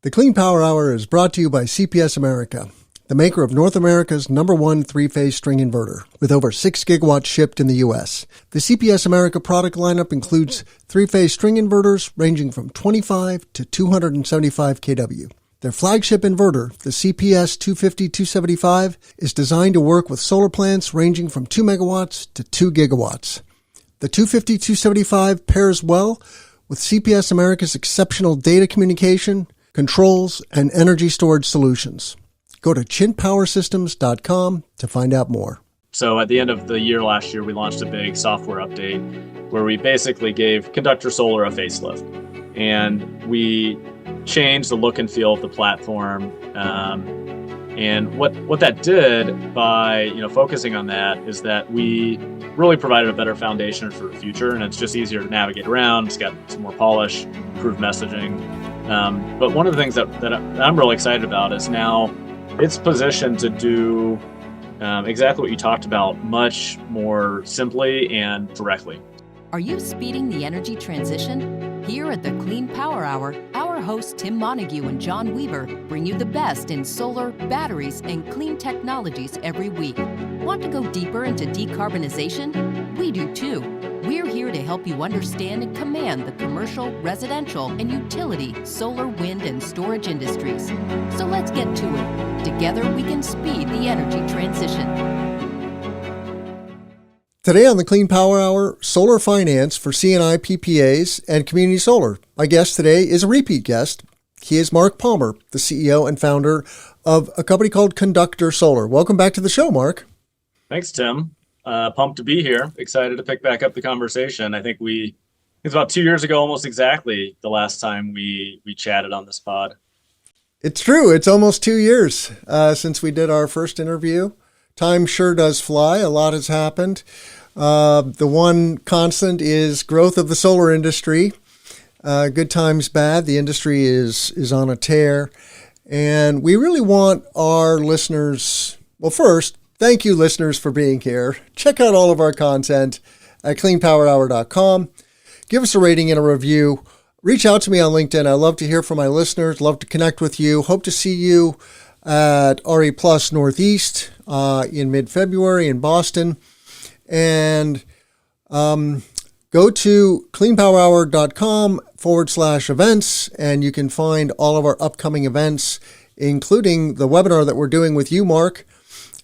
The Clean Power Hour is brought to you by CPS America, the maker of North America's #1 three-phase string inverter, with over 6 gigawatts shipped in the U.S. The CPS America product lineup includes three-phase string inverters ranging from 25 to 275 kW. Their flagship inverter, the CPS 250-275, is designed to work with solar plants ranging from 2 megawatts to 2 gigawatts. The 250-275 pairs well with CPS America's exceptional data communication, controls, and energy storage solutions. Go to chintpowersystems.com to find out more. So at the end of the year last year, we launched a big software update where we basically gave Conductor Solar a facelift. And we changed the look and feel of the platform. And what that did by focusing on that is that we really provided a better foundation for the future, and it's just easier to navigate around. It's got some more polish, improved messaging. But one of the things that I'm really excited about is now it's positioned to do exactly what you talked about, much more simply and directly. Are you speeding the energy transition? Here at the Clean Power Hour, our hosts Tim Montague and John Weaver bring you the best in solar, batteries, and clean technologies every week. Want to go deeper into decarbonization? We do too. We're here to help you understand and command the commercial, residential, and utility solar, wind, and storage industries. So let's get to it. Together we can speed the energy transition. Today on the Clean Power Hour, solar finance for CNI PPAs and community solar. My guest today is a repeat guest. He is Marc Palmer, the CEO and founder of a company called Conductor Solar. Welcome back to the show, Marc. Thanks, Tim. Pumped to be here. Excited to pick back up the conversation. I think it's about 2 years ago, almost exactly, the last time we chatted on this pod. It's true. It's almost 2 years since we did our first interview. Time sure does fly. A lot has happened. The one constant is growth of the solar industry. Good times bad. The industry is on a tear. And we really want our listeners, well, first, thank you, listeners, for being here. Check out all of our content at cleanpowerhour.com. Give us a rating and a review. Reach out to me on LinkedIn. I love to hear from my listeners. Love to connect with you. Hope to see you at RE Plus Northeast in mid-February in Boston. And go to cleanpowerhour.com/events, and you can find all of our upcoming events, including the webinar that we're doing with you, Marc.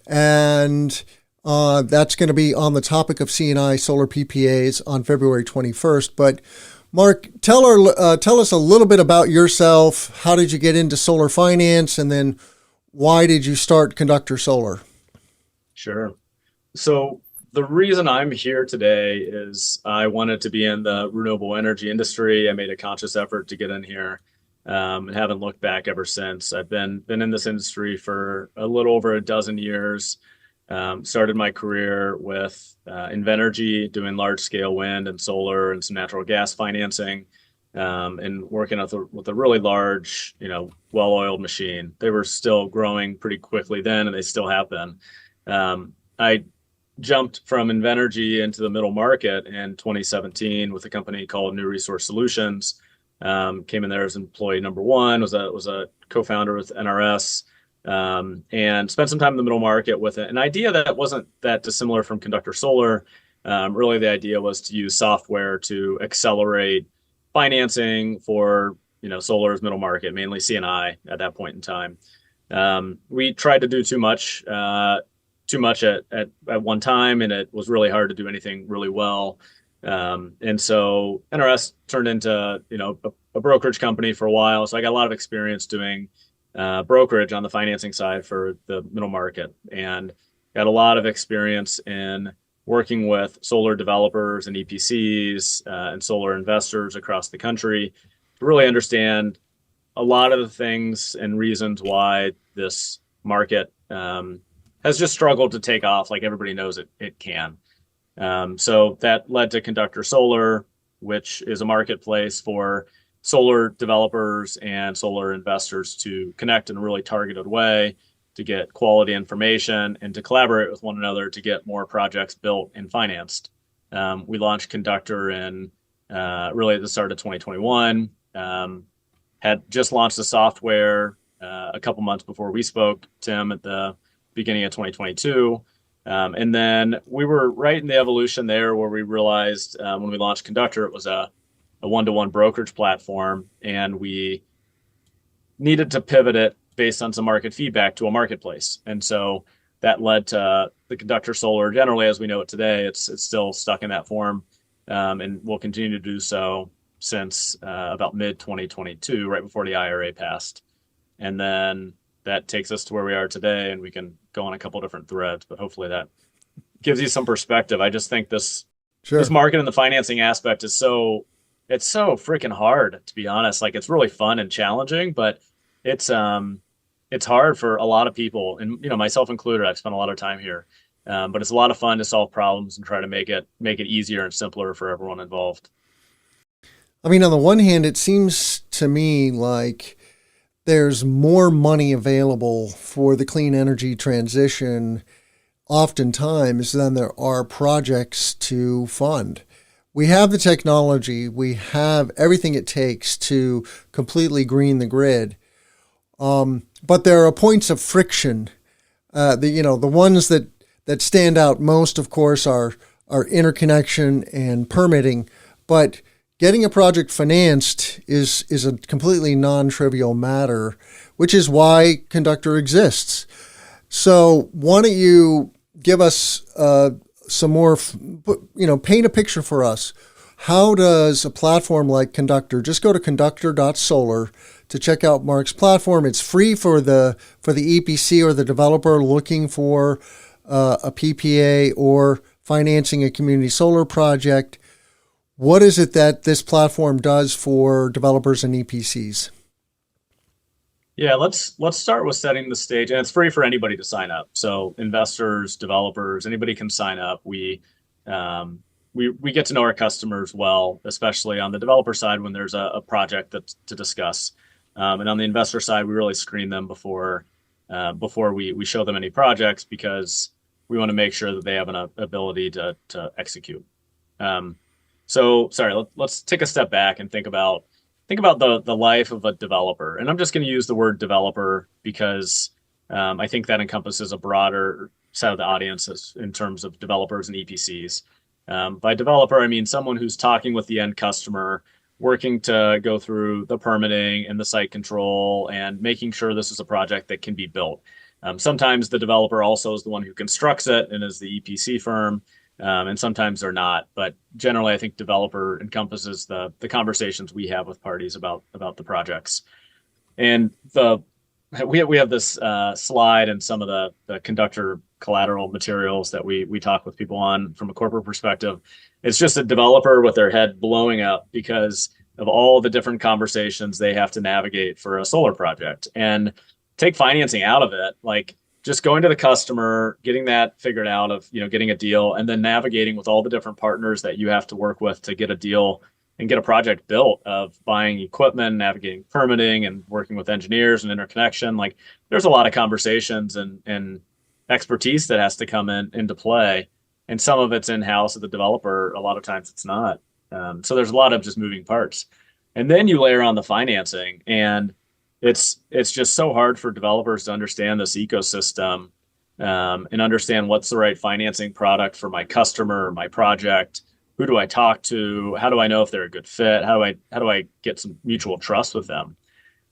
And that's going to be on the topic of CNI Solar PPAs on February 21st. But Marc, tell us a little bit about yourself. How did you get into solar finance? And then why did you start Conductor Solar? Sure. So the reason I'm here today is I wanted to be in the renewable energy industry. I made a conscious effort to get in here and haven't looked back ever since. I've been in this industry for a little over a dozen years. Started my career with Invenergy, doing large-scale wind and solar and some natural gas financing, and working with a really large, well-oiled machine. They were still growing pretty quickly then, and they still have been. I jumped from Invenergy into the middle market in 2017 with a company called New Resource Solutions. Came in there as employee number one, was a co-founder with NRS, and spent some time in the middle market with an idea that wasn't that dissimilar from Conductor Solar. Really, the idea was to use software to accelerate financing for solar's middle market, mainly CNI at that point in time. We tried to do too much at one time, and it was really hard to do anything really well. And so NRS turned into a brokerage company for a while. So I got a lot of experience doing brokerage on the financing side for the middle market, and got a lot of experience in working with solar developers and EPCs and solar investors across the country to really understand a lot of the things and reasons why this market has just struggled to take off like everybody knows it can. So that led to Conductor Solar, which is a marketplace for solar developers and solar investors to connect in a really targeted way, to get quality information and to collaborate with one another to get more projects built and financed. We launched Conductor in really at the start of 2021. had just launched the software a couple months before we spoke, Tim, at the beginning of 2022. And then we were right in the evolution there where we realized when we launched Conductor, it was a one-to-one brokerage platform, and we needed to pivot it based on some market feedback to a marketplace. And so that led to the Conductor Solar. Generally, as we know it today, it's still stuck in that form, and will continue to do so since about mid-2022, right before the IRA passed. And then that takes us to where we are today, and we can go on a couple different threads, but hopefully that gives you some perspective. I just think this market and the financing aspect is it's so freaking hard, to be honest. Like, it's really fun and challenging, but it's hard for a lot of people, and myself included. I've spent a lot of time here, but it's a lot of fun to solve problems and try to make it easier and simpler for everyone involved. I mean, on the one hand, it seems to me like there's more money available for the clean energy transition oftentimes than there are projects to fund. We have the technology, we have everything it takes to completely green the grid, but there are points of friction. The ones that stand out most, of course, are interconnection and permitting, but getting a project financed is a completely non-trivial matter, which is why Conductor exists. So why don't you give us some more, paint a picture for us. How does a platform like Conductor, just go to conductor.solar to check out Marc's platform. It's free for the EPC or the developer looking for a PPA or financing a community solar project. What is it that this platform does for developers and EPCs? Yeah, let's start with setting the stage, and it's free for anybody to sign up. So investors, developers, anybody can sign up. We get to know our customers well, especially on the developer side when there's a project that's to discuss, and on the investor side, we really screen them before we show them any projects, because we want to make sure that they have an ability to execute. So sorry, let's take a step back and think about the life of a developer. And I'm just going to use the word developer because I think that encompasses a broader set of the audiences in terms of developers and EPCs. By developer, I mean someone who's talking with the end customer, working to go through the permitting and the site control and making sure this is a project that can be built. Sometimes the developer also is the one who constructs it and is the EPC firm. And sometimes they're not, but generally I think developer encompasses the conversations we have with parties about the projects. And we have this slide and some of the Conductor collateral materials that we talk with people on from a corporate perspective. It's just a developer with their head blowing up because of all the different conversations they have to navigate for a solar project. And take financing out of it, like just going to the customer, getting that figured out of, getting a deal, and then navigating with all the different partners that you have to work with to get a deal and get a project built, of buying equipment, navigating permitting, and working with engineers and interconnection. Like, there's a lot of conversations and expertise that has to come into play. And some of it's in-house at the developer. A lot of times it's not. So there's a lot of just moving parts. And then you layer on the financing, and it's just so hard for developers to understand this ecosystem and understand what's the right financing product for my customer or my project. Who do I talk to? How do I know if they're a good fit? How do I get some mutual trust with them?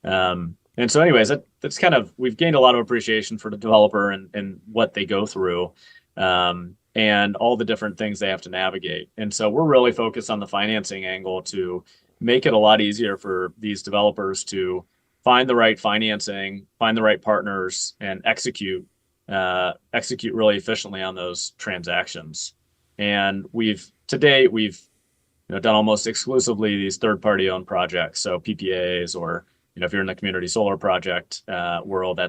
And so anyways, that's kind of, we've gained a lot of appreciation for the developer and what they go through and all the different things they have to navigate. And so we're really focused on the financing angle to make it a lot easier for these developers to find the right financing, find the right partners, and execute really efficiently on those transactions. And to date we've done almost exclusively these third-party owned projects, so PPAs, or if you're in the community solar project world,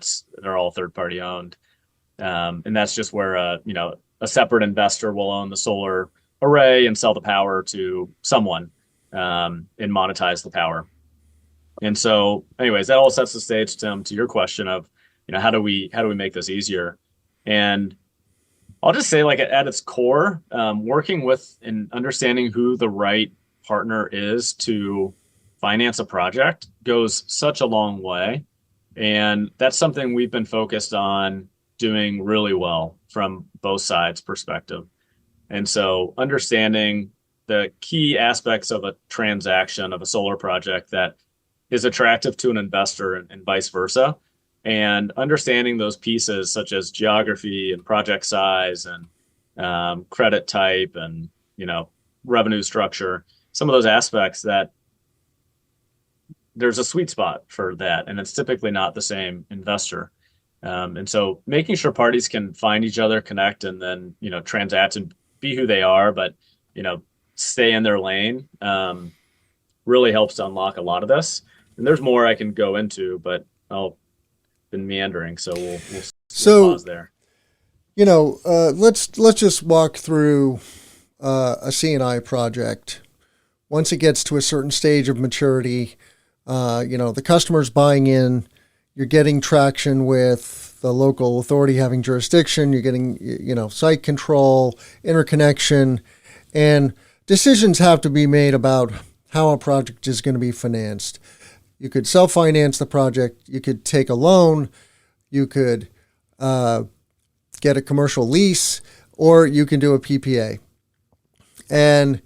they're all third-party owned, and that's just where a separate investor will own the solar array and sell the power to someone and monetize the power. And so anyways, that all sets the stage, Tim, to your question of, how do we make this easier? And I'll just say, like, at its core, working with and understanding who the right partner is to finance a project goes such a long way. And that's something we've been focused on doing really well from both sides' perspective. And so understanding the key aspects of a transaction of a solar project that is attractive to an investor and vice versa, and understanding those pieces such as geography and project size and credit type and revenue structure, some of those aspects that there's a sweet spot for that, and it's typically not the same investor. And so making sure parties can find each other, connect, and then, transact and be who they are, but, stay in their lane, really helps to unlock a lot of this. And there's more I can go into, but I've been meandering. So we'll pause there. Let's just walk through a CNI project. Once it gets to a certain stage of maturity, the customer's buying in, you're getting traction with the local authority having jurisdiction, you're getting, site control, interconnection, and decisions have to be made about how a project is going to be financed. You could self-finance the project, you could take a loan, you could get a commercial lease, or you can do a PPA. And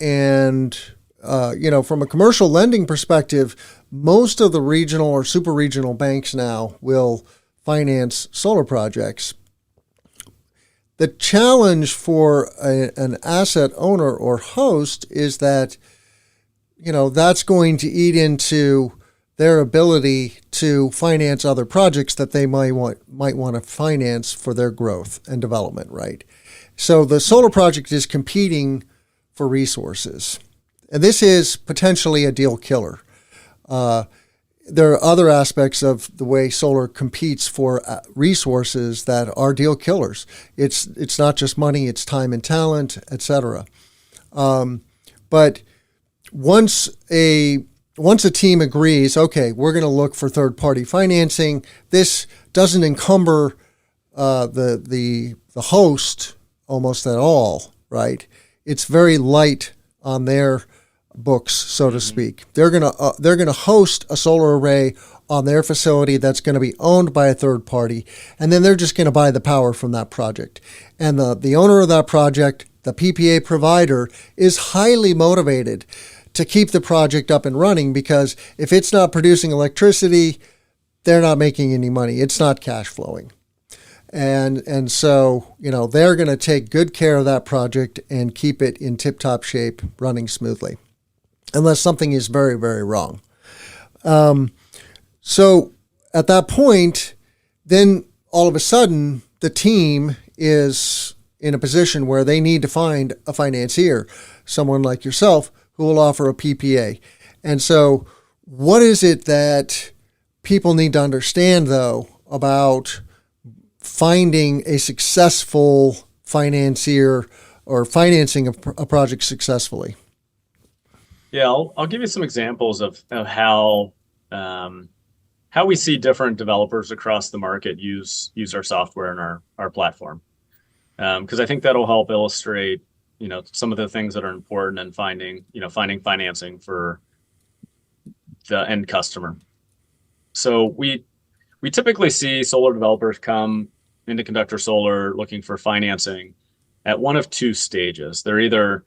from a commercial lending perspective, most of the regional or super regional banks now will finance solar projects. The challenge for an asset owner or host is that, that's going to eat into their ability to finance other projects that they might want to finance for their growth and development, right? So the solar project is competing for resources. And this is potentially a deal killer. There are other aspects of the way solar competes for resources that are deal killers. It's not just money, it's time and talent, etc. But once a team agrees, okay, we're going to look for third-party financing, this doesn't encumber the host almost at all, right? It's very light on their books, so to speak. They're gonna host a solar array on their facility that's going to be owned by a third party, and then they're just going to buy the power from that project. And the owner of that project, the PPA provider, is highly motivated to keep the project up and running, because if it's not producing electricity, they're not making any money. It's not cash flowing. And so, they're going to take good care of that project and keep it in tip-top shape, running smoothly, unless something is very, very wrong. So at that point, then all of a sudden, the team is in a position where they need to find a financier, someone like yourself, who will offer a PPA. And so what is it that people need to understand, though, about finding a successful financier or financing a project successfully? Yeah, I'll give you some examples of how we see different developers across the market use our software and our platform, because I think that'll help illustrate some of the things that are important in finding financing for the end customer. So we typically see solar developers come into Conductor Solar looking for financing at one of two stages. They're either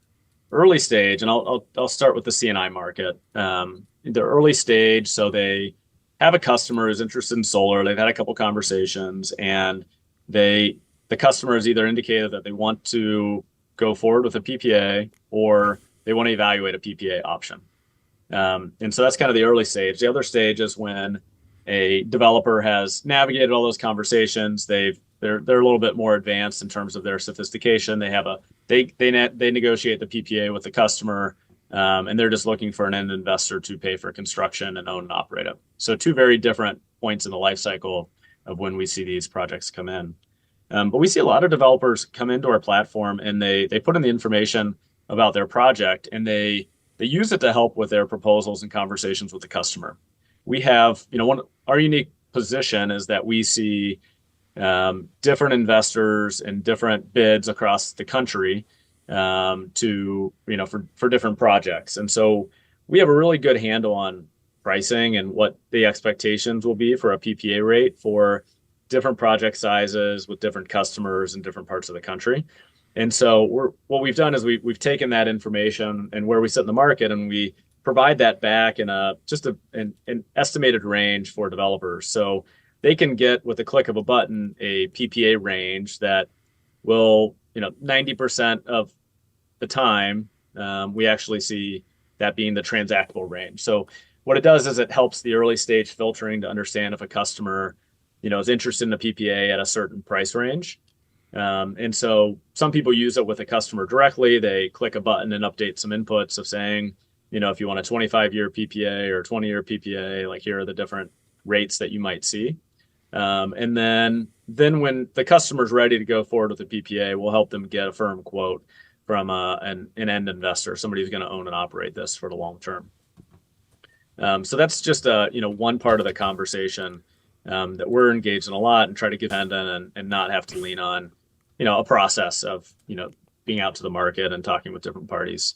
early stage, and I'll start with the CNI market. The early stage, so they have a customer who's interested in solar. They've had a couple conversations, and the customer has either indicated that they want to go forward with a PPA or they want to evaluate a PPA option. And so that's kind of the early stage. The other stage is when a developer has navigated all those conversations. They're a little bit more advanced in terms of their sophistication. They have they negotiate the PPA with the customer, and they're just looking for an end investor to pay for construction and own and operate it. So two very different points in the life cycle of when we see these projects come in. But we see a lot of developers come into our platform, and they put in the information about their project, and they use it to help with their proposals and conversations with the customer. We have, our unique position is that we see different investors and different bids across the country for different projects. And so we have a really good handle on pricing and what the expectations will be for a PPA rate for different project sizes with different customers in different parts of the country. And so what we've done is we've taken that information and where we sit in the market, and we provide that back in an estimated range for developers. So they can get, with a click of a button, a PPA range that will, 90% of the time, we actually see that being the transactable range. So what it does is it helps the early stage filtering to understand if a customer, is interested in a PPA at a certain price range. And so some people use it with a customer directly. They click a button and update some inputs of saying, if you want a 25-year PPA or 20-year PPA, like here are the different rates that you might see. And then when the customer's ready to go forward with the PPA, we'll help them get a firm quote from an end investor, somebody who's going to own and operate this for the long term. So that's just one part of the conversation that we're engaged in a lot, and try to get and not have to lean on a process of being out to the market and talking with different parties.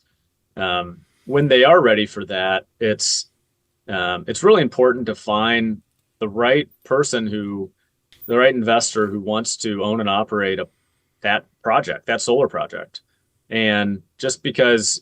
When they are ready for that, it's really important to find the right person the right investor who wants to own and operate that solar project. And just because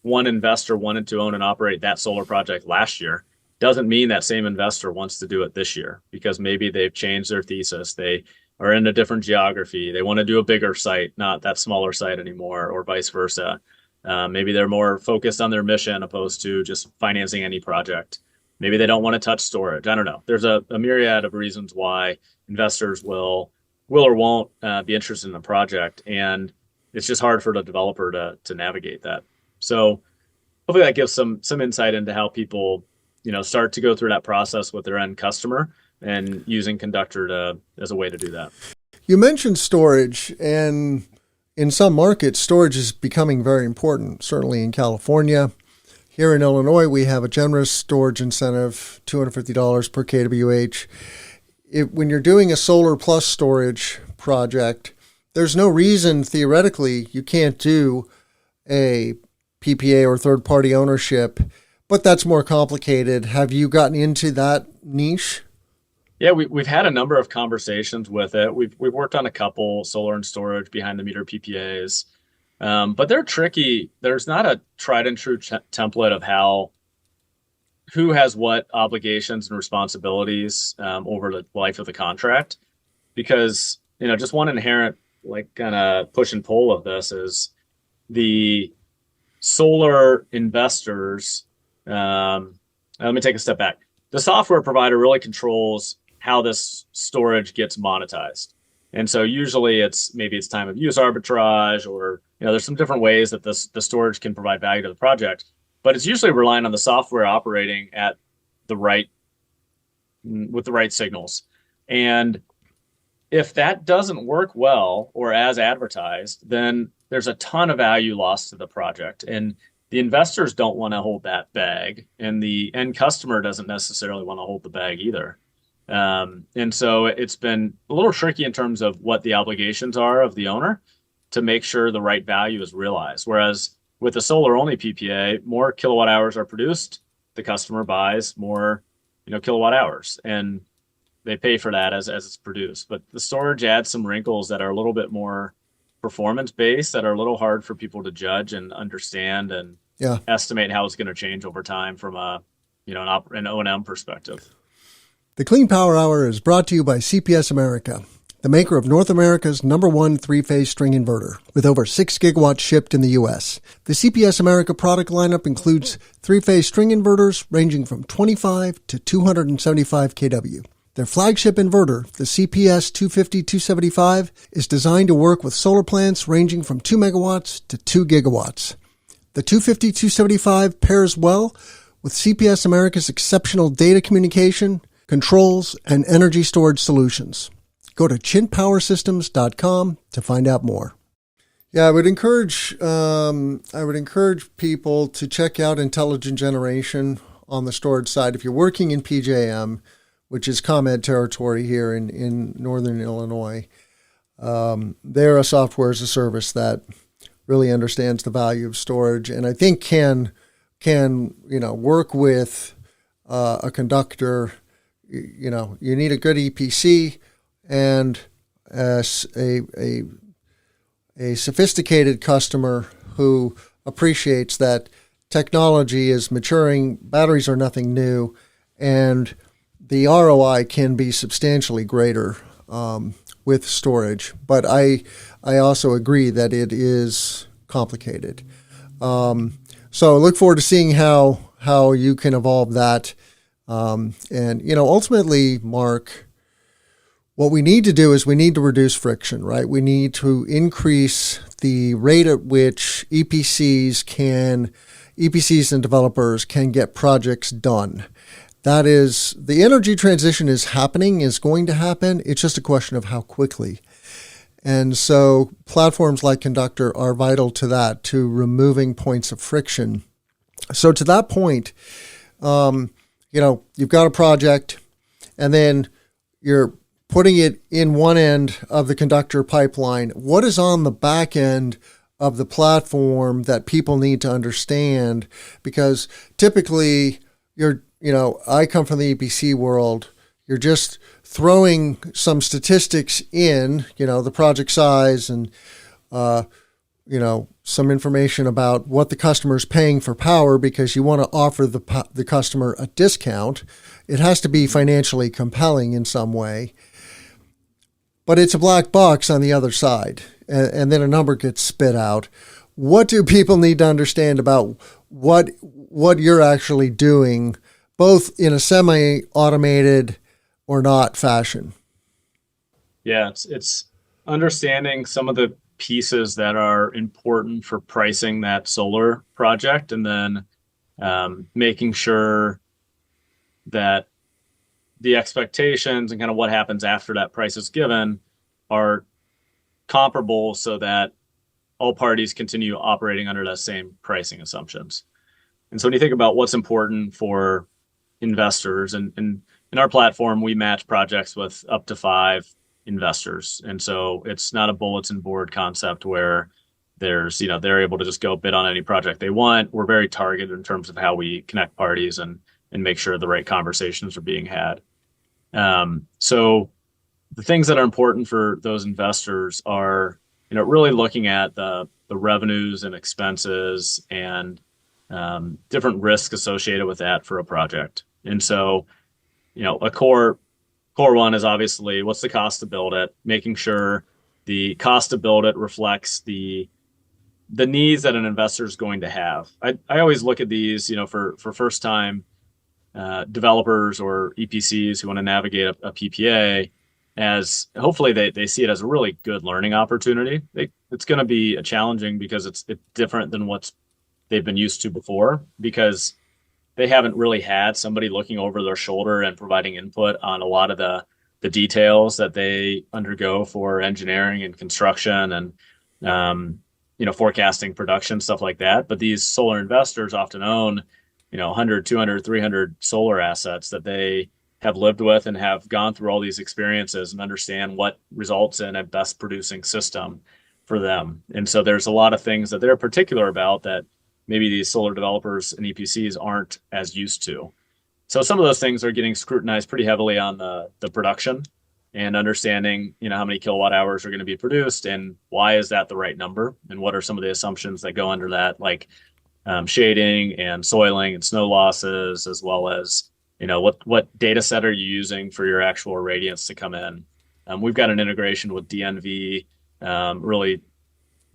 one investor wanted to own and operate that solar project last year doesn't mean that same investor wants to do it this year, because maybe they've changed their thesis. They are in a different geography. They want to do a bigger site, not that smaller site anymore, or vice versa. Maybe they're more focused on their mission opposed to just financing any project. Maybe they don't want to touch storage. I don't know. There's a myriad of reasons why investors will or won't be interested in a project. And it's just hard for the developer to navigate that. So hopefully that gives some insight into how people, start to go through that process with their end customer, and using Conductor as a way to do that. You mentioned storage, and in some markets, storage is becoming very important, certainly in California. Here in Illinois, we have a generous storage incentive, $250 per kWh. When you're doing a solar plus storage project, there's no reason theoretically you can't do a PPA or third-party ownership, but that's more complicated. Have you gotten into that niche? Yeah, we've had a number of conversations with it. We've worked on a couple solar and storage behind the meter PPAs, but they're tricky. There's not a tried and true template of who has what obligations and responsibilities over the life of the contract, because just one inherent kind of push and pull of this is the solar investors. Let me take a step back. The software provider really controls how this storage gets monetized. And so usually it's time of use arbitrage, or there's some different ways that the storage can provide value to the project, but it's usually relying on the software operating with the right signals. And if that doesn't work well or as advertised, then there's a ton of value lost to the project. And the investors don't want to hold that bag, and the end customer doesn't necessarily want to hold the bag either. And so it's been a little tricky in terms of what the obligations are of the owner to make sure the right value is realized. Whereas with a solar only PPA, more kilowatt hours are produced, the customer buys more, kilowatt hours, and they pay for that as it's produced. But the storage adds some wrinkles that are a little bit more performance based, that are a little hard for people to judge and understand and estimate how it's going to change over time from an O&M perspective. The Clean Power Hour is brought to you by CPS America, the maker of North America's #1 three-phase string inverter, with over 6 gigawatts shipped in the U.S. The CPS America product lineup includes three-phase string inverters ranging from 25 to 275 kW. Their flagship inverter, the CPS 250-275, is designed to work with solar plants ranging from 2 megawatts to 2 gigawatts. The 250-275 pairs well with CPS America's exceptional data communication, controls, and energy storage solutions. Go to chintpowersystems.com to find out more. Yeah, I would encourage people to check out Intelligent Generation on the storage side. If you're working in PJM, which is ComEd territory here in northern Illinois, they're a software as a service that really understands the value of storage, and I think can can, work with a conductor. You need a good EPC and a sophisticated customer who appreciates that technology is maturing, batteries are nothing new, and the ROI can be substantially greater with storage. But I also agree that it is complicated. So look forward to seeing how you can evolve that. And ultimately, Mark, what we need to do is we need to reduce friction, right? We need to increase the rate at which EPCs and developers can get projects done. That is, the energy transition is going to happen. It's just a question of how quickly. And so platforms like Conductor are vital to that, to removing points of friction. So to that point, you've got a project and then you're putting it in one end of the conductor pipeline. What is on the back end of the platform that people need to understand? Because typically I come from the EPC world. You're just throwing some statistics in, the project size and, some information about what the customer is paying for power because you want to offer the customer a discount. It has to be financially compelling in some way. But it's a black box on the other side, and then a number gets spit out. What do people need to understand about what you're actually doing, both in a semi-automated or not fashion? Yeah, it's understanding some of the pieces that are important for pricing that solar project, and then making sure that the expectations and kind of what happens after that price is given are comparable so that all parties continue operating under the same pricing assumptions. And so when you think about what's important for investors, and in our platform, we match projects with up to 5 investors. And so it's not a bulletin board concept where there's, they're able to just go bid on any project they want. We're very targeted in terms of how we connect parties and make sure the right conversations are being had. So the things that are important for those investors are, really looking at the revenues and expenses and different risks associated with that for a project. And so, a core one is obviously what's the cost to build it, making sure the cost to build it reflects the needs that an investor is going to have. I always look at these, for first time developers or EPCs who want to navigate a PPA, as hopefully they see it as a really good learning opportunity. It's going to be challenging because it's different than what they've been used to before, because they haven't really had somebody looking over their shoulder and providing input on a lot of the details that they undergo for engineering and construction and forecasting production, stuff like that. But these solar investors often own 100, 200, 300 solar assets that they have lived with and have gone through all these experiences and understand what results in a best producing system for them. And so there's a lot of things that they're particular about that maybe these solar developers and EPCs aren't as used to. So some of those things are getting scrutinized pretty heavily on the production and understanding, how many kilowatt hours are going to be produced and why is that the right number and what are some of the assumptions that go under that, like shading and soiling and snow losses, as well as, what data set are you using for your actual irradiance to come in. We've got an integration with DNV, really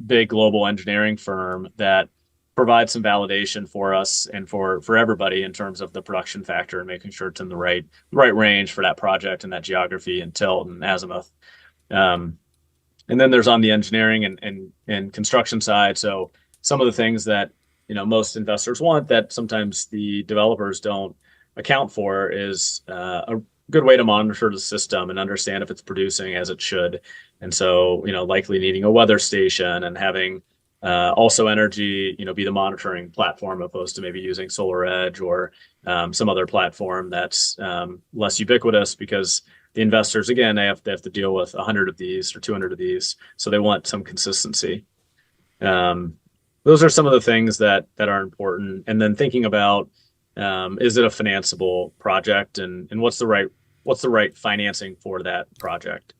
big global engineering firm that provides some validation for us and for everybody in terms of the production factor and making sure it's in the right range for that project and that geography and tilt and azimuth. And then there's on the engineering and construction side. So some of the things that most investors want that sometimes the developers don't account for is a good way to monitor the system and understand if it's producing as it should. And so likely needing a weather station and having also energy, be the monitoring platform opposed to maybe using Solar Edge or some other platform that's less ubiquitous, because the investors, again, they have to deal with 100 of these or 200 of these. So they want some consistency. those are some of the things that are important. And then thinking about, is it a financeable project, and what's the right financing for that project?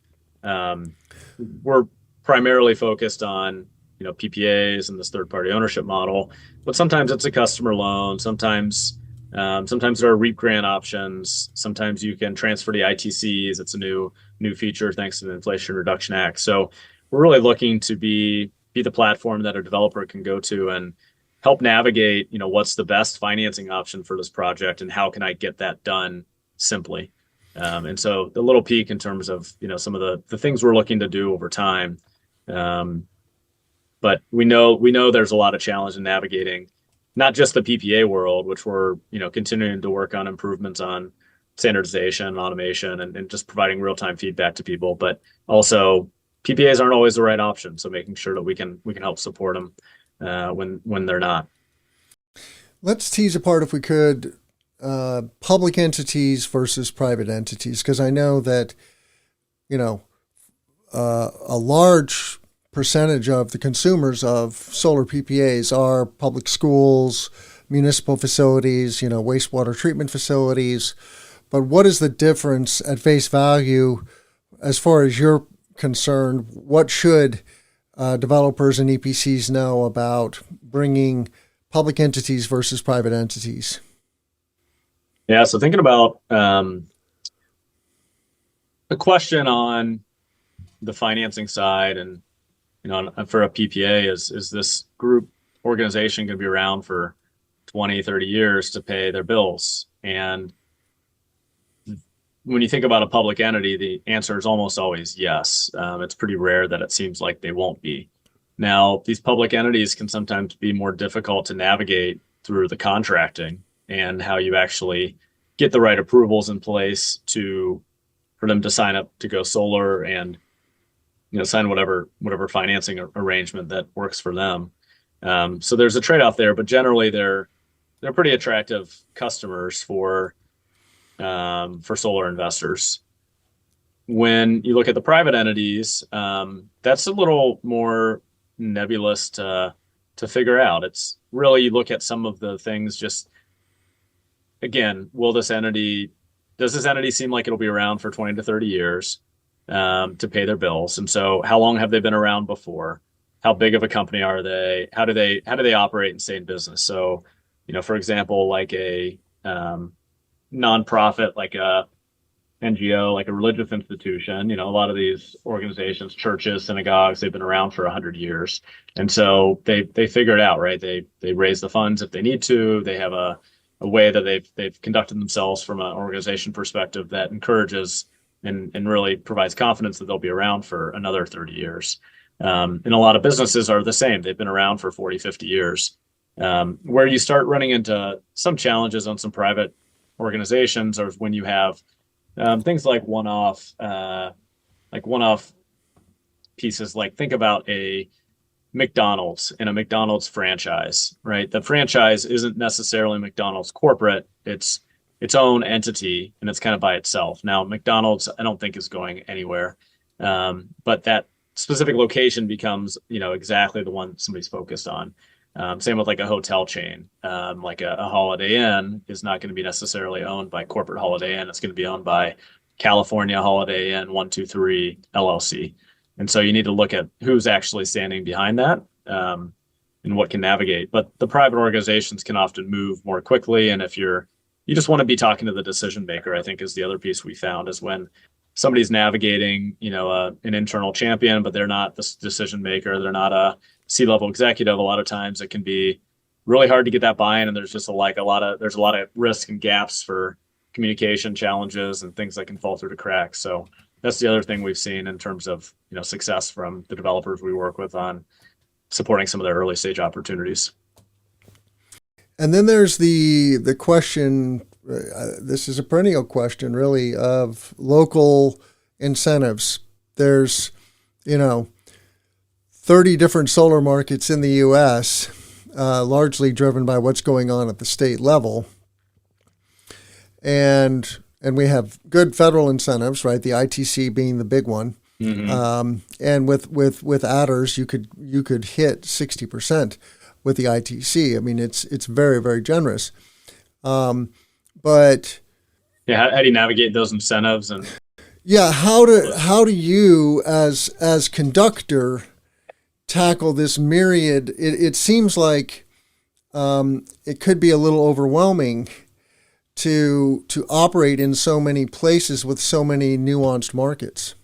We're primarily focused on PPAs and this third party ownership model, but sometimes it's a customer loan. Sometimes there are REAP grant options. Sometimes you can transfer to ITCs. It's a new feature thanks to the Inflation Reduction Act. So we're really looking to be the platform that a developer can go to and help navigate, what's the best financing option for this project and how can I get that done simply. And so the little peek in terms of, some of the things we're looking to do over time. But we know there's a lot of challenge in navigating not just the PPA world, which we're, continuing to work on improvements on standardization, automation, and just providing real-time feedback to people, but also PPAs aren't always the right option. So making sure that we can help support them when they're not. Let's tease apart, if we could, public entities versus private entities, because I know that, a large percentage of the consumers of solar PPAs are public schools, municipal facilities, wastewater treatment facilities. But what is the difference at face value as far as you're concerned? What should developers and EPCs know about bringing public entities versus private entities? Yeah, so thinking about the question on the financing side, and for a PPA, is this group organization going to be around for 20, 30 years to pay their bills? And when you think about a public entity, the answer is almost always yes. It's pretty rare that it seems like they won't be. Now, these public entities can sometimes be more difficult to navigate through the contracting and how you actually get the right approvals in place for them to sign up to go solar and sign whatever financing arrangement that works for them. So there's a trade-off there, but generally they're pretty attractive customers for solar investors. When you look at the private entities, that's a little more nebulous to figure out. It's really, you look at some of the things, just again, does this entity seem like it'll be around for 20 to 30 years to pay their bills? And so how long have they been around before? How big of a company are they? How do they operate and stay in business? So, for example, like a nonprofit, like a NGO, like a religious institution, a lot of these organizations, churches, synagogues, they've been around for 100 years. And so they figure it out, right? They raise the funds if they need to. They have a way that they've conducted themselves from an organization perspective that encourages and really provides confidence that they'll be around for another 30 years. And a lot of businesses are the same. They've been around for 40, 50 years. Where you start running into some challenges on some private organizations or when you have things like one-off pieces. Like, think about a McDonald's and a McDonald's franchise, right? The franchise isn't necessarily McDonald's corporate. It's its own entity, and it's kind of by itself. Now, McDonald's, I don't think, is going anywhere, but that specific location becomes, exactly the one somebody's focused on. Same with like a hotel chain, like a Holiday Inn is not going to be necessarily owned by corporate Holiday Inn. It's going to be owned by California Holiday Inn 123 LLC. And so you need to look at who's actually standing behind that and what can navigate. But the private organizations can often move more quickly. And if you just want to be talking to the decision maker, I think is the other piece we found, is when somebody's navigating, an internal champion, but they're not the decision maker, they're not a C-level executive. A lot of times it can be really hard to get that buy-in, and there's just a lot of risk and gaps for communication challenges and things that can fall through the cracks. So that's the other thing we've seen in terms of success from the developers we work with on supporting some of their early stage opportunities. And then there's the question, this is a perennial question really, of local incentives. There's 30 different solar markets in the U.S., largely driven by what's going on at the state level. And we have good federal incentives, right? The ITC being the big one. Mm-hmm. And with adders, you could hit 60%. with the ITC. I mean, it's very, very generous. But yeah, how do you navigate those incentives? And yeah, how do you as conductor tackle this myriad? It seems like it could be a little overwhelming to operate in so many places with so many nuanced markets.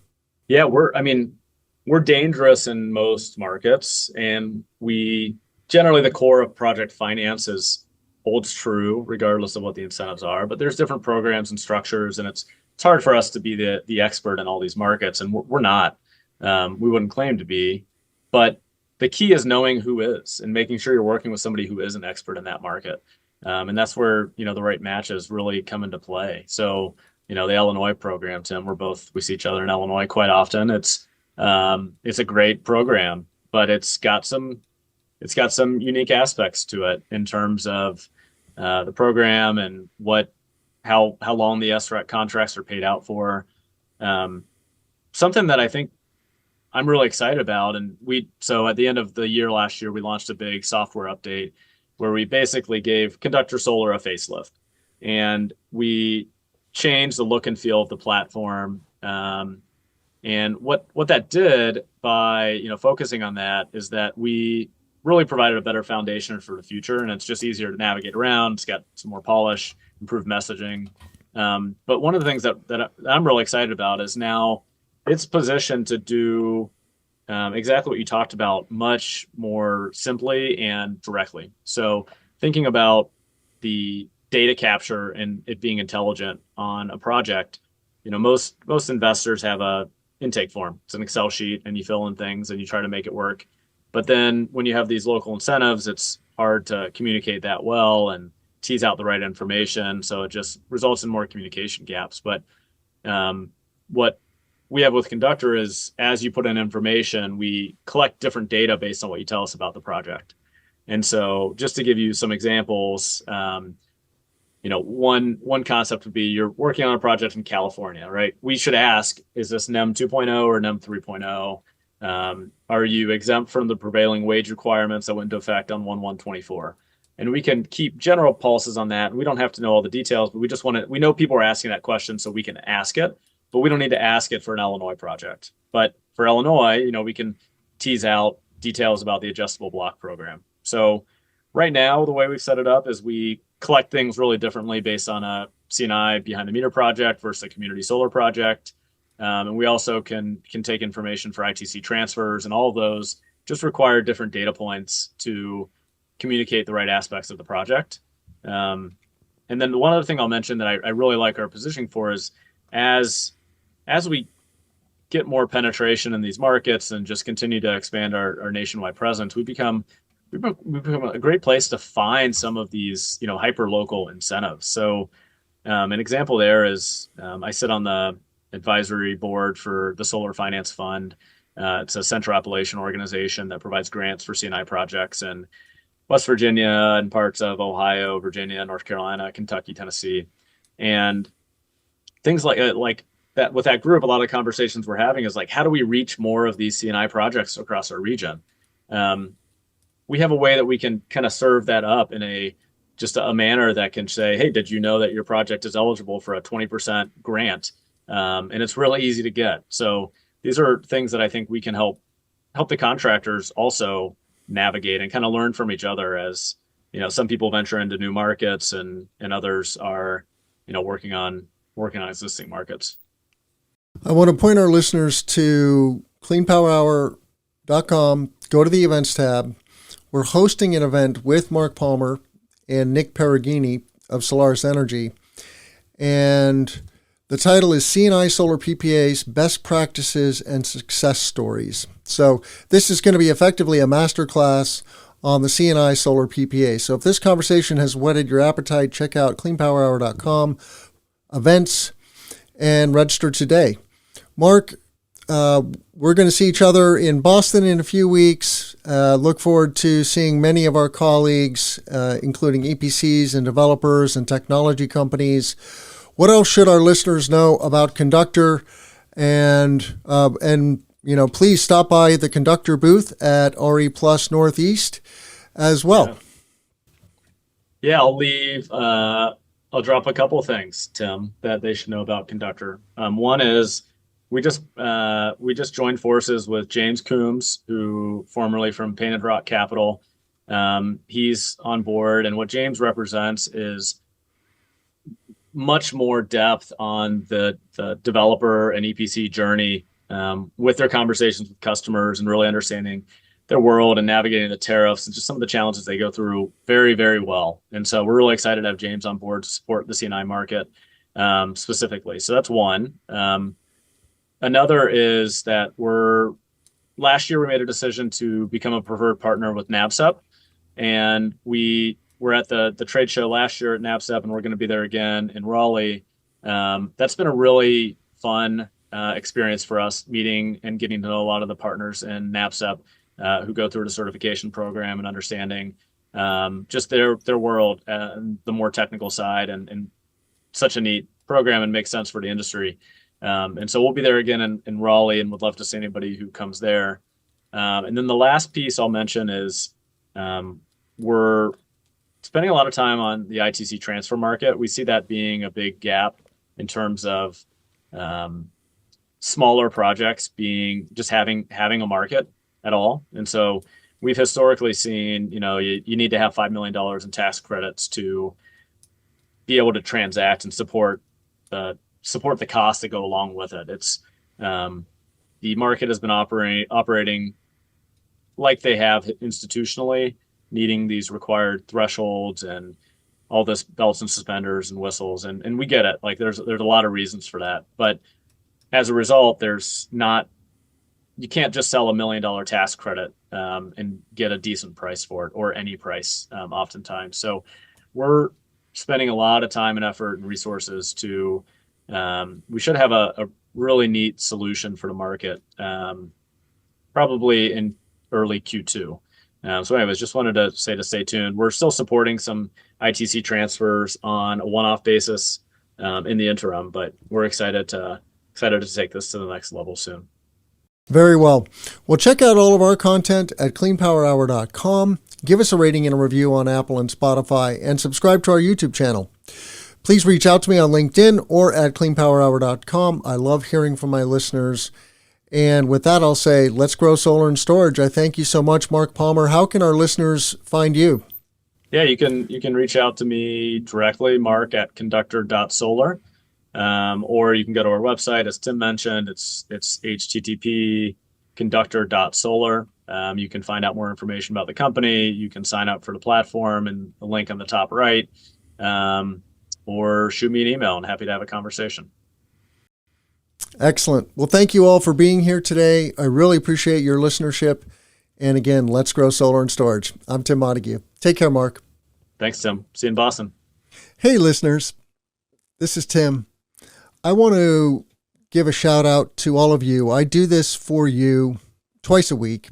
Yeah, we're dangerous in most markets, and we generally, the core of project finance holds true regardless of what the incentives are. But there's different programs and structures, and it's hard for us to be the expert in all these markets, and we're not. We wouldn't claim to be, but the key is knowing who is and making sure you're working with somebody who is an expert in that market. And that's where, the right matches really come into play. So, the Illinois program, Tim, we see each other in Illinois quite often. It's a great program, but it's got some unique aspects to it in terms of the program and how long the SREC contracts are paid out for. Something that I think I'm really excited about, so at the end of the year last year, we launched a big software update where we basically gave Conductor Solar a facelift, and we changed the look and feel of the platform. And what that did by focusing on that is that we really provided a better foundation for the future, and it's just easier to navigate around. It's got some more polish, improved messaging. But one of the things that I'm really excited about is now it's positioned to do exactly what you talked about, much more simply and directly. So thinking about the data capture and it being intelligent on a project, most investors have a intake form. It's an Excel sheet, and you fill in things and you try to make it work. But then when you have these local incentives, it's hard to communicate that well and tease out the right information. So it just results in more communication gaps. But what we have with Conductor is, as you put in information, we collect different data based on what you tell us about the project. And so just to give you some examples, one concept would be you're working on a project in California, right? We should ask, is this NEM 2.0 or NEM 3.0? Are you exempt from the prevailing wage requirements that went into effect on 1/1/24? And we can keep general pulses on that. We don't have to know all the details, but we know people are asking that question, so we can ask it, but we don't need to ask it for an Illinois project. But for Illinois, we can tease out details about the adjustable block program. So right now, the way we've set it up is we collect things really differently based on a CNI behind the meter project versus a community solar project. And we also can take information for ITC transfers, and all of those just require different data points to communicate the right aspects of the project. And then one other thing I'll mention that I really like our positioning for is as we get more penetration in these markets and just continue to expand our nationwide presence, we become a great place to find some of these, hyper local incentives. So an example there is I sit on the advisory board for the Solar Finance Fund. It's a Central Appalachian organization that provides grants for CNI projects in West Virginia and parts of Ohio, Virginia, North Carolina, Kentucky, Tennessee, and things like that. With that group, a lot of conversations we're having is how do we reach more of these CNI projects across our region? We have a way that we can kind of serve that up in a manner that can say, hey, did you know that your project is eligible for a 20% grant? And it's really easy to get. So these are things that I think we can help the contractors also navigate and kind of learn from each other as, some people venture into new markets and others are, working on existing markets. I want to point our listeners to cleanpowerhour.com. Go to the events tab. We're hosting an event with Marc Palmer and Nick Perugini of Solaris Energy. And the title is CNI Solar PPAs, Best Practices and Success Stories. So this is going to be effectively a masterclass on the CNI Solar PPA. So if this conversation has whetted your appetite, check out cleanpowerhour.com, events, and register today. Marc, we're going to see each other in Boston in a few weeks. Look forward to seeing many of our colleagues, including EPCs and developers and technology companies. What else should our listeners know about Conductor? And please stop by the Conductor booth at RE Plus Northeast as well. Yeah, I'll drop a couple things, Tim, that they should know about Conductor. One is we just joined forces with James Coombs, who formerly from Painted Rock Capital. He's on board, and what James represents is much more depth on the developer and EPC journey, with their conversations with customers and really understanding their world and navigating the tariffs and just some of the challenges they go through very, very well. And so we're really excited to have James on board to support the CNI market specifically. So that's one. Another is that last year we made a decision to become a preferred partner with NABCEP, and we were at the trade show last year at NABCEP, and we're going to be there again in Raleigh. That's been a really fun experience for us, meeting and getting to know a lot of the partners in NABCEP who go through the certification program and understanding just their world and the more technical side, and such a neat program and makes sense for the industry. And so we'll be there again in Raleigh, and would love to see anybody who comes there. And then the last piece I'll mention is we're spending a lot of time on the ITC transfer market. We see that being a big gap in terms of smaller projects being just having a market at all. And so we've historically seen, you need to have $5 million in tax credits to be able to transact and support the costs that go along with it. It's the market has been operating like they have institutionally, needing these required thresholds and all this belts and suspenders and whistles. And we get it. Like there's a lot of reasons for that. But as a result, you can't just sell $1 million tax credit and get a decent price for it, or any price oftentimes. So we're spending a lot of time and effort and resources to, we should have a really neat solution for the market, probably in early Q2. So anyways, just wanted to say to stay tuned. We're still supporting some ITC transfers on a one-off basis in the interim, but we're excited to take this to the next level soon. Very well. Well, check out all of our content at cleanpowerhour.com. Give us a rating and a review on Apple and Spotify, and subscribe to our YouTube channel. Please reach out to me on LinkedIn or at cleanpowerhour.com. I love hearing from my listeners. And with that, I'll say, let's grow solar and storage. I thank you so much, Marc Palmer. How can our listeners find you? Yeah, you can reach out to me directly, Marc at conductor.solar. Or you can go to our website, as Tim mentioned. It's http conductor.solar. You can find out more information about the company. You can sign up for the platform and the link on the top right, or shoot me an email. I'm happy to have a conversation. Excellent. Well, thank you all for being here today. I really appreciate your listenership. And again, let's grow solar and storage. I'm Tim Montague. Take care, Marc. Thanks, Tim. See you in Boston. Hey, listeners. This is Tim. I want to give a shout out to all of you. I do this for you twice a week.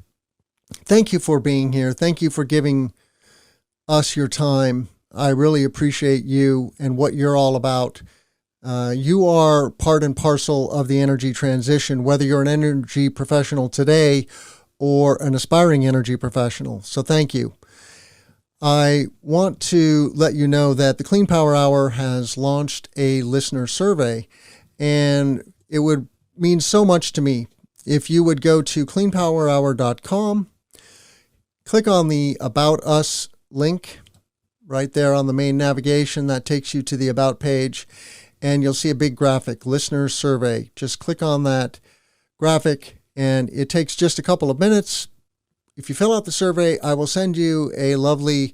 Thank you for being here. Thank you for giving us your time. I really appreciate you and what you're all about. You are part and parcel of the energy transition, whether you're an energy professional today or an aspiring energy professional. So thank you. I want to let you know that the Clean Power Hour has launched a listener survey, and it would mean so much to me if you would go to cleanpowerhour.com, click on the About Us link right there on the main navigation. That takes you to the About page, and you'll see a big graphic, Listener Survey. Just click on that graphic, and it takes just a couple of minutes. If you fill out the survey, I will send you a lovely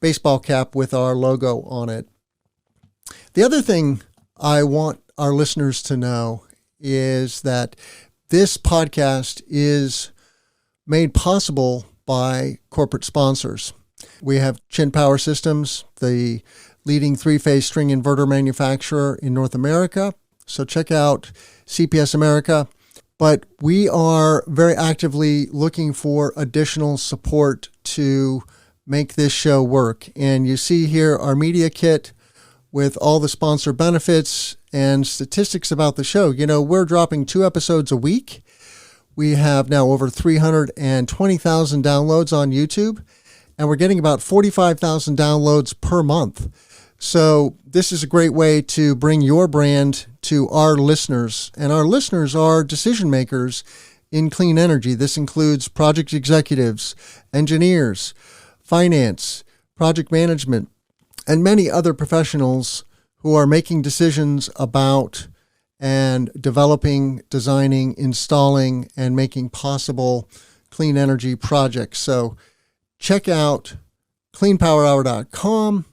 baseball cap with our logo on it. The other thing I want our listeners to know is that this podcast is made possible by corporate sponsors. We have Chin Power Systems, the leading three-phase string inverter manufacturer in North America. So check out CPS America. But we are very actively looking for additional support to make this show work. And you see here our media kit with all the sponsor benefits and statistics about the show. You know, we're dropping 2 episodes a week. We have now over 320,000 downloads on YouTube. and we're getting about 45,000 downloads per month. So this is a great way to bring your brand to our listeners, and our listeners are decision makers in clean energy. This includes project executives, engineers, finance, project management, and many other professionals who are making decisions about and developing, designing, installing, and making possible clean energy projects. So check out cleanpowerhour.com,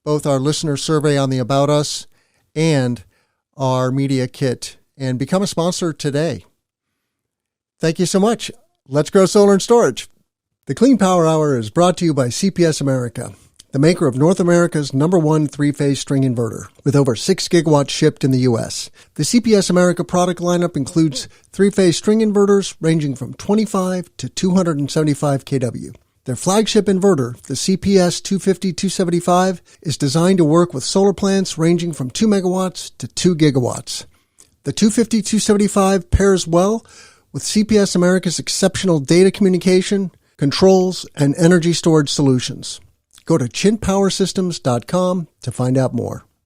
both our listener survey on the About Us and our media kit, and become a sponsor today. Thank you so much. Let's grow solar and storage. The Clean Power Hour is brought to you by CPS America, the maker of North America's #1 three-phase string inverter, with over 6 gigawatts shipped in the U.S. The CPS America product lineup includes three-phase string inverters ranging from 25 to 275 kW. Their flagship inverter, the CPS 250-275, is designed to work with solar plants ranging from 2 megawatts to 2 gigawatts. The 250-275 pairs well with CPS America's exceptional data communication, controls, and energy storage solutions. Go to chintpowersystems.com to find out more.